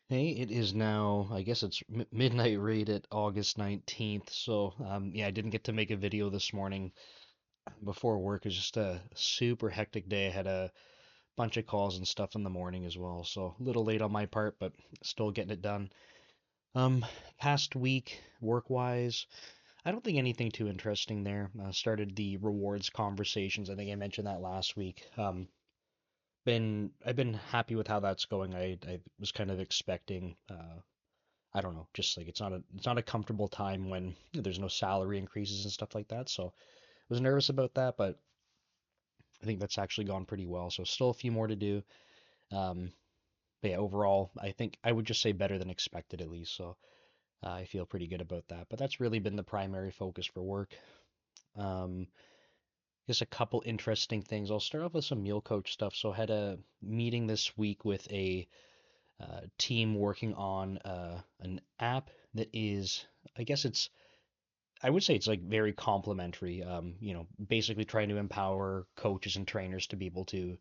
Hey, it is now, I guess it's midnight read at August 19th. So, yeah, I didn't get to make a video this morning before work. It was just a super hectic day. I had a bunch of calls and stuff in the morning as well. So, a little late on my part, but still getting it done. Um, Past week, work-wise, I don't think anything too interesting there. Started the rewards conversations. I think I mentioned that last week. I've been happy with how that's going. I was kind of expecting I don't know, just like it's not a comfortable time when there's no salary increases and stuff like that. So I was nervous about that, but I think that's actually gone pretty well. So still a few more to do. Um, but yeah, overall, I think I would just say better than expected at least. So I feel pretty good about that. But that's really been the primary focus for work. Um, just a couple interesting things. I'll start off with some meal coach stuff. So I had a meeting this week with a team working on an app that is, I guess it's I would say it's like very complimentary. Basically trying to empower coaches and trainers to be able to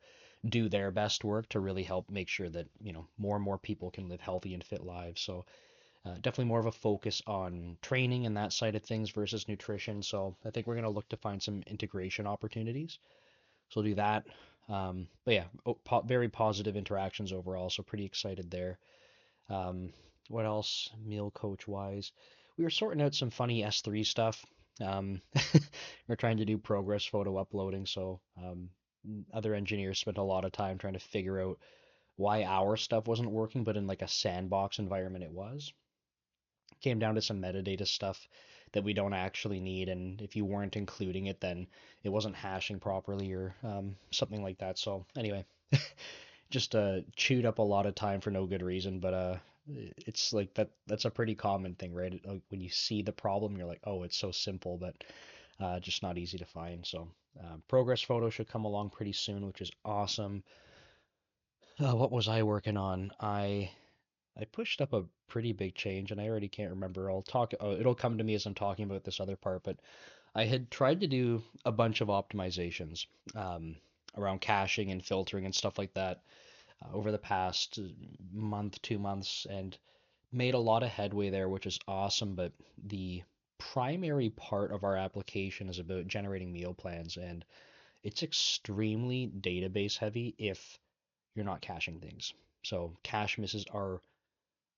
do their best work to really help make sure that, more and more people can live healthy and fit lives. So, definitely more of a focus on training and that side of things versus nutrition. So, I think we're going to look to find some integration opportunities. So, we'll do that. But yeah, very positive interactions overall. So, pretty excited there. Um, what else, meal coach wise? We were sorting out some funny S3 stuff. Um, we're trying to do progress photo uploading, so other engineers spent a lot of time trying to figure out why our stuff wasn't working, but in like a sandbox environment it was. Came down to some metadata stuff that we don't actually need, and if you weren't including it, then it wasn't hashing properly or something like that. So anyway, just chewed up a lot of time for no good reason, but it's like that's a pretty common thing, right? Like when you see the problem, you're like, oh, it's so simple, but just not easy to find. So progress photo should come along pretty soon, which is awesome. What was I working on? I pushed up a pretty big change, and I already can't remember. I'll talk. It'll come to me as I'm talking about this other part, but I had tried to do a bunch of optimizations um, around caching and filtering and stuff like that over the past month, 2 months, and made a lot of headway there, which is awesome. But the primary part of our application is about generating meal plans, and it's extremely database heavy if you're not caching things. So cache misses are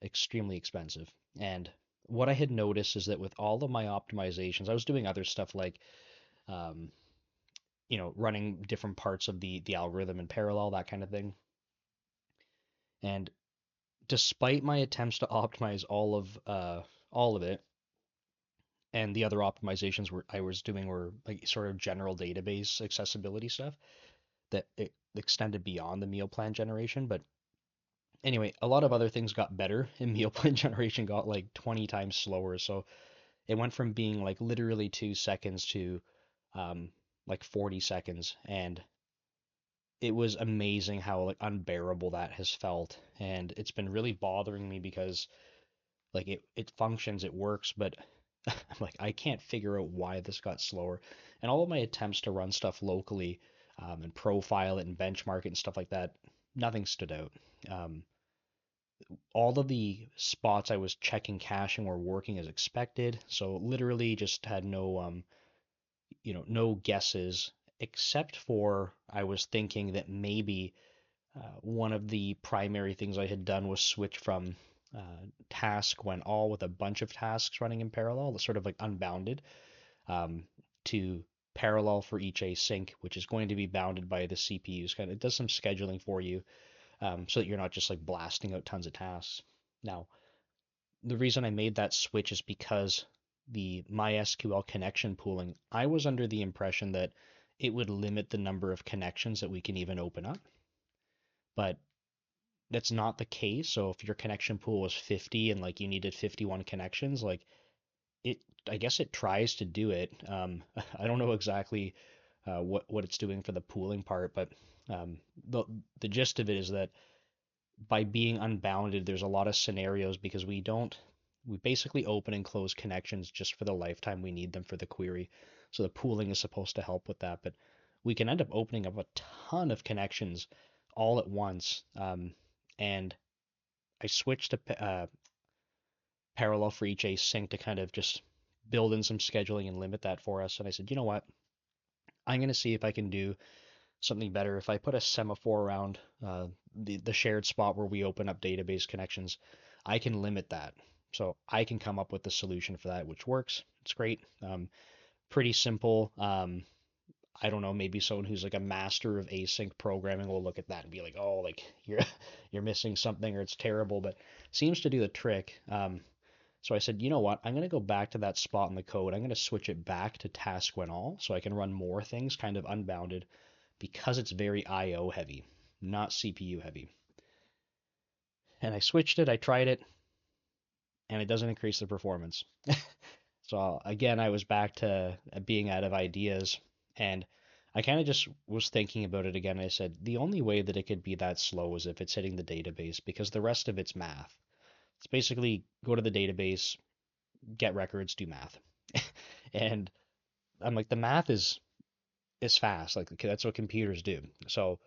extremely expensive. And what I had noticed is that with all of my optimizations, I was doing other stuff like um, running different parts of the algorithm in parallel, that kind of thing. And despite my attempts to optimize all of it, and the other optimizations were I was doing were like sort of general database accessibility stuff that it extended beyond the meal plan generation. But anyway, a lot of other things got better, and meal plan generation got like 20 times slower. So it went from being like literally 2 seconds to um, like 40 seconds, and it was amazing how like unbearable that has felt. And it's been really bothering me because like it functions, it works, but I'm like I can't figure out why this got slower. And all of my attempts to run stuff locally and profile it and benchmark it and stuff like that, nothing stood out. Um, all of the spots I was checking caching were working as expected, so literally just had no guesses except for I was thinking that maybe one of the primary things I had done was switch from task when all with a bunch of tasks running in parallel, sort of like unbounded, um, to parallel for each async, which is going to be bounded by the CPUs. Kind of, it does some scheduling for you so that you're not just like blasting out tons of tasks. Now, the reason I made that switch is because the MySQL connection pooling, I was under the impression that it would limit the number of connections that we can even open up, but that's not the case. So if your connection pool was 50 and like you needed 51 connections, like it, I guess it tries to do it. I don't know exactly what it's doing for the pooling part, but um, the the gist of it is that by being unbounded, there's a lot of scenarios because we basically open and close connections just for the lifetime we need them for the query. So the pooling is supposed to help with that, but we can end up opening up a ton of connections all at once. And I switched to parallel for each async to kind of just build in some scheduling and limit that for us. And I said, you know what? I'm going to see if I can do something better. If I put a semaphore around the shared spot where we open up database connections, I can limit that. So I can come up with the solution for that, which works. It's great. Pretty simple. I don't know, maybe someone who's like a master of async programming will look at that and be like, "Oh, like you're you're missing something or it's terrible," but seems to do the trick. So I said, you know what? I'm going to go back to that spot in the code. I'm going to switch it back to task when all so I can run more things kind of unbounded because it's very IO heavy, not CPU heavy. And I switched it, I tried it, and it doesn't increase the performance. So again, I was back to being out of ideas, and I kind of just was thinking about it again. I said the only way that it could be that slow is if it's hitting the database because the rest of it's math. It's basically go to the database, get records, do math. And I'm like, the math is fast. Like that's what computers do. So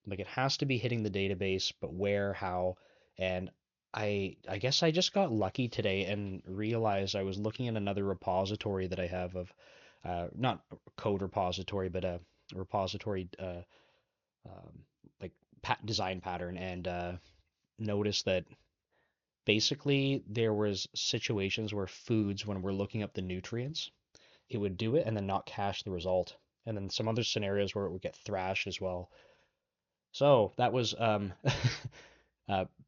like it has to be hitting the database, but where, how, and I guess I just got lucky today and realized I was looking at another repository that I have of not a code repository, but a repository um, like design pattern, and noticed that basically there was situations where foods, when we're looking up the nutrients, it would do it and then not cache the result, and then some other scenarios where it would get thrashed as well. So that was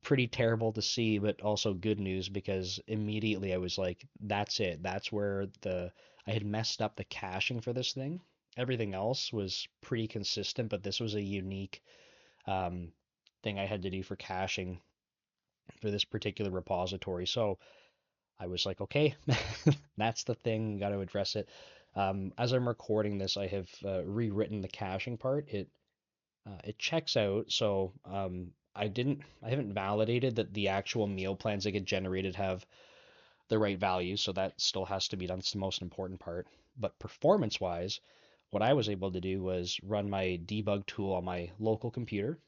pretty terrible to see, but also good news because immediately I was like, that's it. That's where I had messed up the caching for this thing. Everything else was pretty consistent, but this was a unique um, thing I had to do for caching for this particular repository. So I was like, okay, that's the thing. Got to address it. As I'm recording this, I have rewritten the caching part. It checks out. So I haven't validated that the actual meal plans that get generated have the right values. So that still has to be done. It's the most important part. But performance wise, what I was able to do was run my debug tool on my local computer.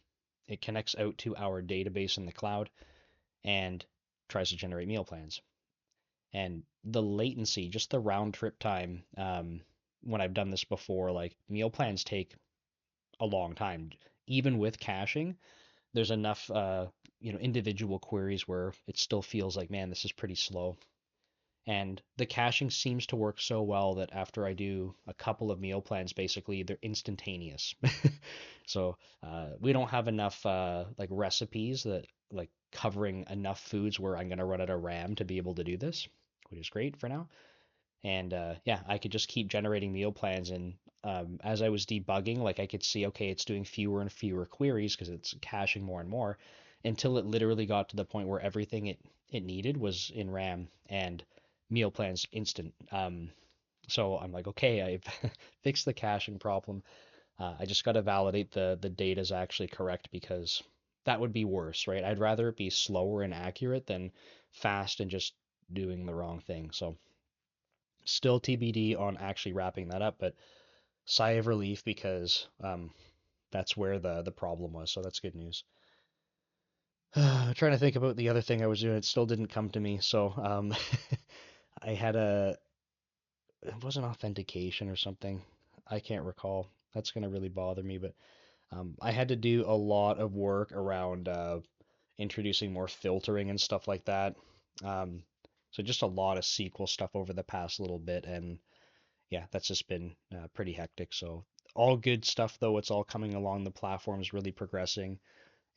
It connects out to our database in the cloud and tries to generate meal plans. And the latency, just the round trip time, when I've done this before, like meal plans take a long time. Even with caching, there's enough individual queries where it still feels like, man, this is pretty slow. And the caching seems to work so well that after I do a couple of meal plans, basically they're instantaneous. So we don't have enough like recipes that like covering enough foods where I'm gonna run out of RAM to be able to do this, which is great for now. And yeah, I could just keep generating meal plans. And as I was debugging, like I could see, okay, it's doing fewer and fewer queries because it's caching more and more until it literally got to the point where everything it needed was in RAM and meal plans instant. So I'm like, okay, I've fixed the caching problem. I just got to validate the data is actually correct because that would be worse, right? I'd rather it be slower and accurate than fast and just doing the wrong thing. So still TBD on actually wrapping that up, but sigh of relief because that's where the problem was. So that's good news. Trying to think about the other thing I was doing, it still didn't come to me. So I had it was an authentication or something. I can't recall. That's gonna really bother me, but I had to do a lot of work around introducing more filtering and stuff like that. Um, so just a lot of SQL stuff over the past little bit, and yeah, that's just been pretty hectic. So all good stuff though. It's all coming along. The platform's really progressing,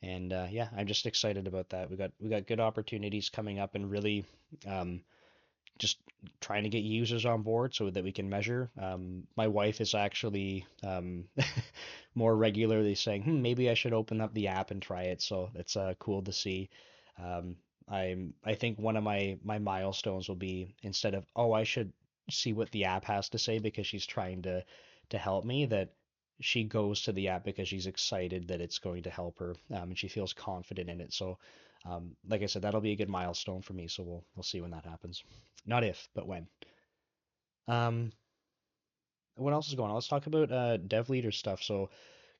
and yeah, I'm just excited about that. We got good opportunities coming up, and really um, just trying to get users on board so that we can measure. My wife is actually more regularly saying, maybe I should open up the app and try it. So it's cool to see. Um, I think one of my milestones will be instead of, oh, I should see what the app has to say because she's trying to help me, that she goes to the app because she's excited that it's going to help her, and she feels confident in it. So like I said, that'll be a good milestone for me. So we'll see when that happens. Not if, but when. Um, what else is going on? Let's talk about dev leader stuff. So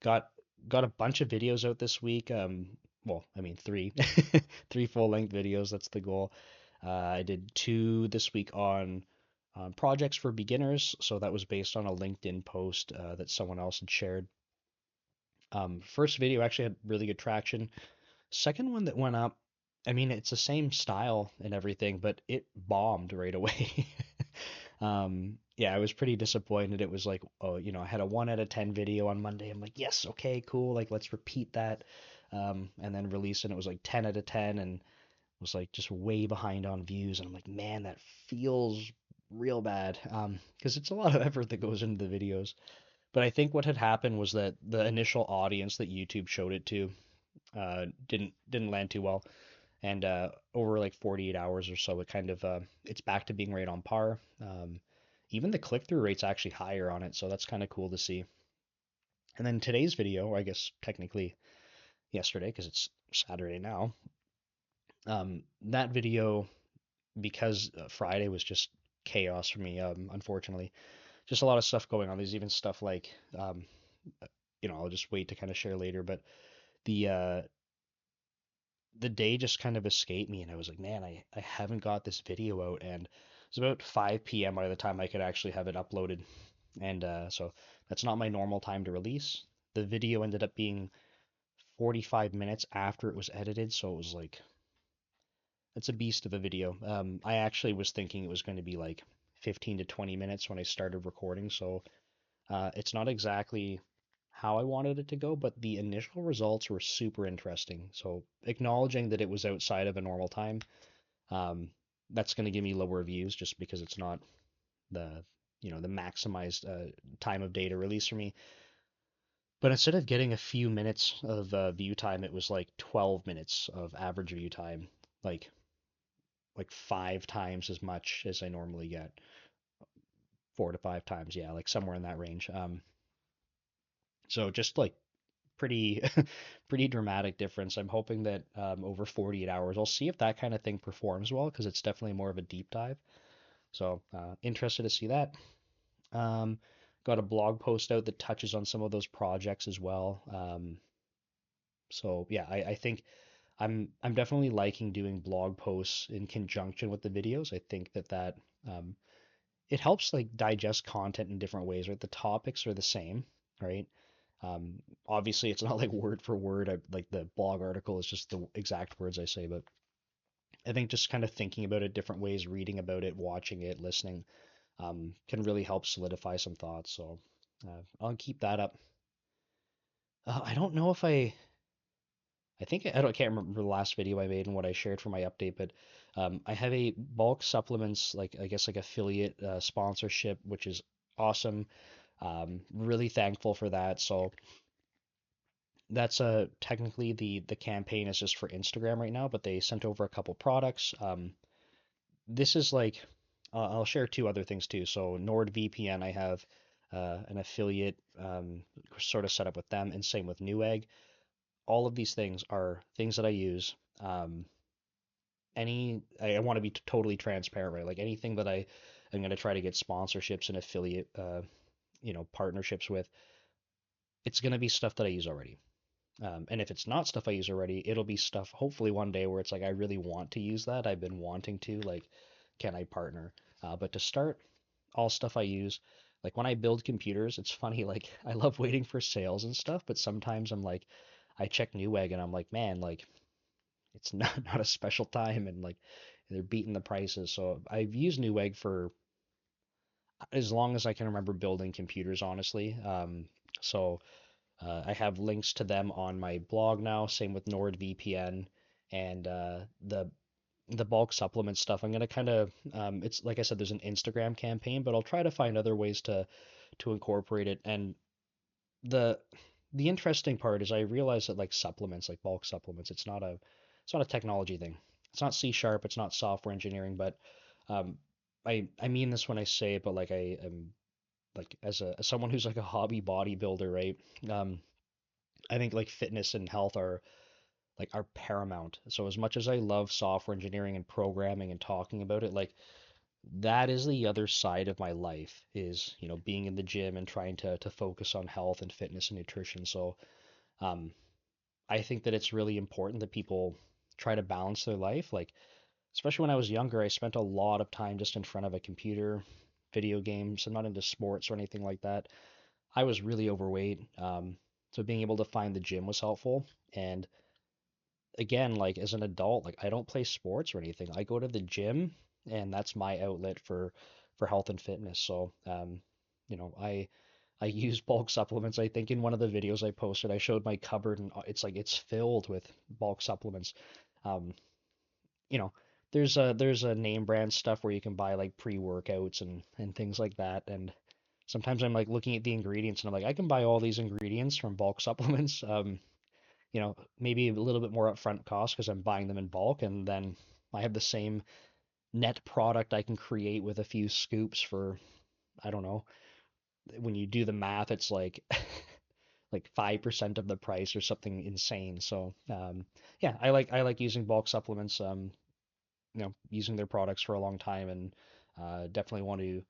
got got a bunch of videos out this week. well, I mean three, three full-length videos. That's the goal. I did two this week on projects for beginners. So that was based on a LinkedIn post that someone else had shared. First video actually had really good traction. Second one that went up, I mean, it's the same style and everything, but it bombed right away. Yeah, I was pretty disappointed. It was like, oh, I had a 1 out of 10 video on Monday. I'm like, yes, okay, cool. Like, let's repeat that. And then release, and it was like 10 out of 10 and was like just way behind on views. And I'm like, man, that feels real bad. Because it's a lot of effort that goes into the videos. But I think what had happened was that the initial audience that YouTube showed it to didn't land too well, and over like 48 hours or so, it kind of it's back to being right on par. Even the click-through rate's actually higher on it, so that's kind of cool to see. And then today's video, or I guess technically yesterday, because it's Saturday now, that video, because Friday was just chaos for me, unfortunately. Just a lot of stuff going on. There's even stuff like, I'll just wait to kind of share later, but the uh, the day just kind of escaped me, and I was like, man, I haven't got this video out, and it was about 5 p.m. by the time I could actually have it uploaded, and so that's not my normal time to release. The video ended up being 45 minutes after it was edited, so it was like it's a beast of a video. I actually was thinking it was going to be like 15 to 20 minutes when I started recording, so it's not exactly how I wanted it to go, but the initial results were super interesting. So acknowledging that it was outside of a normal time, um, that's going to give me lower views just because it's not the the maximized time of day to release for me. But instead of getting a few minutes of view time, it was like 12 minutes of average view time, like like 5 times as much as I normally get, 4 to 5 times, yeah, like somewhere in that range. So just like pretty pretty dramatic difference. I'm hoping that over 48 hours, I'll see if that kind of thing performs well because it's definitely more of a deep dive. So interested to see that. Um, got a blog post out that touches on some of those projects as well. So yeah, I think I'm definitely liking doing blog posts in conjunction with the videos. I think that um, it helps like digest content in different ways, right? The topics are the same, right? Obviously, it's not like word for word. Like the blog article is just the exact words I say, but I think just kind of thinking about it different ways, reading about it, watching it, listening, can really help solidify some thoughts. So I'll keep that up. I don't know if I think can't remember the last video I made and what I shared for my update, but I have a bulk supplements, like I guess like affiliate sponsorship, which is awesome. Really thankful for that. So that's technically the campaign is just for Instagram right now, but they sent over a couple products. This is like I'll share two other things too. So NordVPN, I have an affiliate sort of set up with them, and same with Newegg. All of these things are things that I use. I want to be totally transparent, right? Like anything that I am going to try to get sponsorships and affiliate partnerships with, it's going to be stuff that I use already. And if it's not stuff I use already, it'll be stuff hopefully one day where it's like I really want to use that. I've been wanting to, like, can I partner? But to start, all stuff I use. Like when I build computers, it's funny, like I love waiting for sales and stuff, but sometimes I'm like, I check Newegg and I'm like, man, like it's not a special time and like they're beating the prices. So I've used Newegg for as long as I can remember building computers, honestly. So I have links to them on my blog now. Same with NordVPN and the bulk supplement stuff. I'm gonna kind of it's like I said, there's an Instagram campaign, but I'll try to find other ways to incorporate it. And the the interesting part is I realize that like supplements, like bulk supplements, it's not a technology thing. It's not C sharp. It's not software engineering. But um, I mean this when I say it, but like I am like as someone who's like a hobby bodybuilder, right? Um, I think like fitness and health are paramount. So as much as I love software engineering and programming and talking about it, like that is the other side of my life is, being in the gym and trying to focus on health and fitness and nutrition. So um I think that it's really important that people try to balance their life. Like, especially when I was younger, I spent a lot of time just in front of a computer, video games. I'm not into sports or anything like that. I was really overweight. So being able to find the gym was helpful. And again, like as an adult, like I don't play sports or anything. I go to the gym and that's my outlet for health and fitness. So, you know, I use bulk supplements. I think in one of the videos I posted, I showed my cupboard and it's like it's filled with bulk supplements. Um, you know, there's a name brand stuff where you can buy like pre-workouts and things like that. And sometimes I'm like looking at the ingredients and I'm like, I can buy all these ingredients from bulk supplements. Maybe a little bit more upfront cost because I'm buying them in bulk, and then I have the same net product I can create with a few scoops for, I don't know, when you do the math, it's like like 5% of the price or something insane. So yeah, I like using bulk supplements. Using their products for a long time, and definitely want to.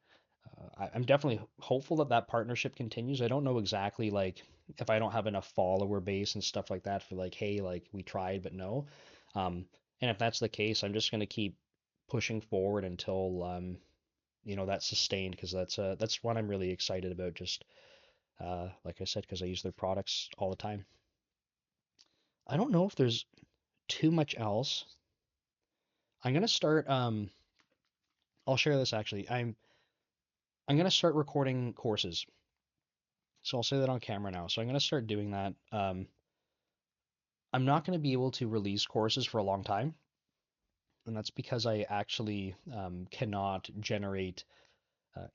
I'm definitely hopeful that that partnership continues. I don't know exactly like if I don't have enough follower base and stuff like that for like, hey, like we tried but no. Um, and if that's the case, I'm just gonna keep pushing forward until that's sustained because that's what I'm really excited about. Just like I said, because I use their products all the time. I don't know if there's too much else. I'm gonna start. I'll share this actually. I'm gonna start recording courses. So I'll say that on camera now. So I'm gonna start doing that. I'm not gonna be able to release courses for a long time, and that's because I actually cannot generate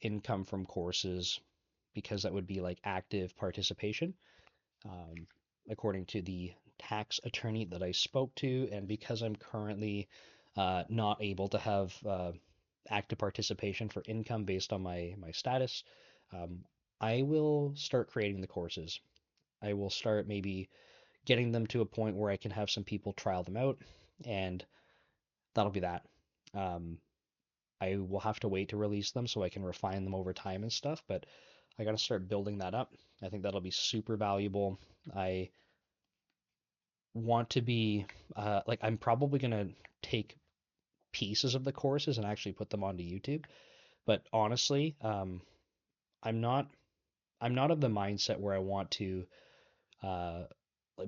income from courses because that would be like active participation. um, According to the tax attorney that I spoke to, and because I'm currently not able to have active participation for income based on my status, um, I will start creating the courses. I will start maybe getting them to a point where I can have some people trial them out, and that'll be that. Um, I will have to wait to release them so I can refine them over time and stuff, but I got to start building that up. I think that'll be super valuable. I want to be like I'm probably gonna take pieces of the courses and actually put them onto YouTube. But honestly, I'm not I'm not of the mindset where I want to uh,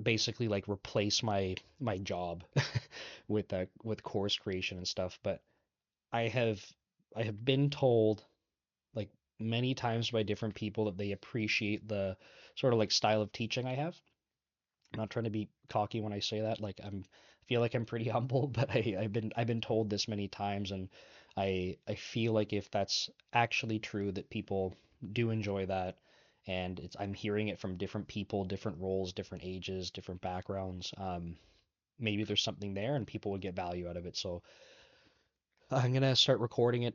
basically like replace my job with course creation and stuff. But I have I have been told like many times by different people that they appreciate the sort of like style of teaching I have. I'm not trying to be cocky when I say that. Like I feel like I'm pretty humble, but I've been told this many times, and I feel like if that's actually true, that people do enjoy that, and I'm hearing it from different people, different roles, different ages, different backgrounds. Maybe there's something there, and people would get value out of it. So I'm gonna start recording it.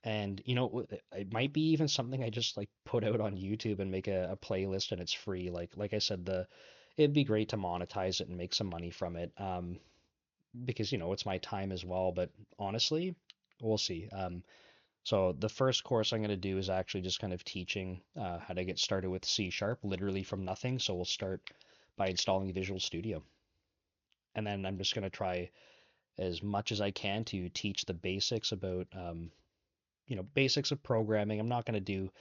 And it might be even something I just like put out on YouTube and make a playlist and it's free. Like I said, it'd be great to monetize it and make some money from it. Because it's my time as well. But honestly, we'll see. So the first course I'm gonna do is actually just kind of teaching how to get started with C sharp, literally from nothing. So we'll start by installing Visual Studio, and then I'm just gonna try as much as I can to teach the basics about basics of programming. I'm not going to do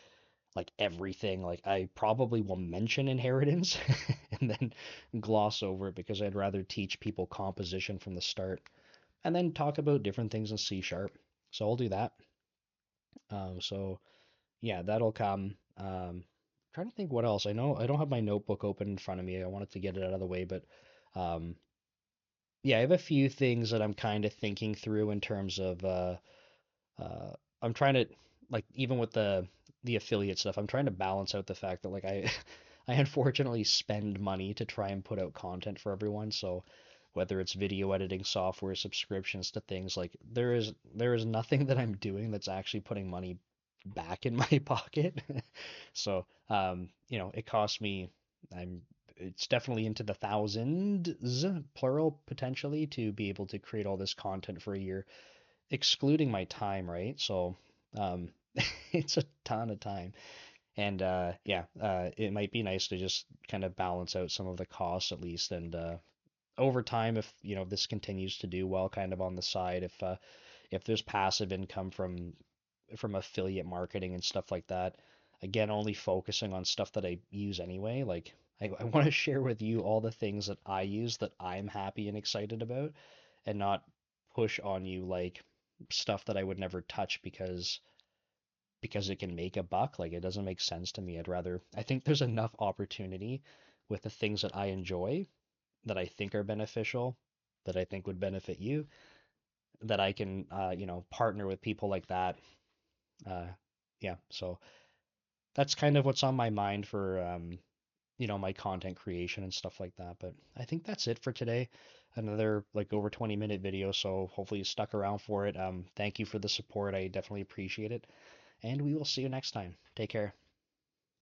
like everything. Like I probably will mention inheritance and then gloss over it because I'd rather teach people composition from the start and then talk about different things in C sharp. So I'll do that. So yeah, that'll come. Trying to think what else. I know I don't have my notebook open in front of me. I wanted to get it out of the way, but um, yeah, I have a few things that I'm kind of thinking through in terms of uh, I'm trying to like even with the affiliate stuff, I'm trying to balance out the fact that like I I unfortunately spend money to try and put out content for everyone. So whether it's video editing software, subscriptions to things like there is nothing that I'm doing that's actually putting money back in my pocket. So it cost me I'm it's definitely into the thousands, plural potentially, to be able to create all this content for a year excluding my time, right? So um, it's a ton of time. And yeah, it might be nice to just kind of balance out some of the costs at least. And over time, if this continues to do well, kind of on the side, if there's passive income from affiliate marketing and stuff like that, again, only focusing on stuff that I use anyway. Like I want to share with you all the things that I use that I'm happy and excited about, and not push on you like stuff that I would never touch because it can make a buck. Like it doesn't make sense to me. I think there's enough opportunity with the things that I enjoy that I think are beneficial, that I think would benefit you, that I can, partner with people like that. Uh, yeah, so that's kind of what's on my mind for, my content creation and stuff like that. But I think that's it for today. Another like over 20-minute video, so hopefully you stuck around for it. Thank you for the support. I definitely appreciate it. And we will see you next time. Take care.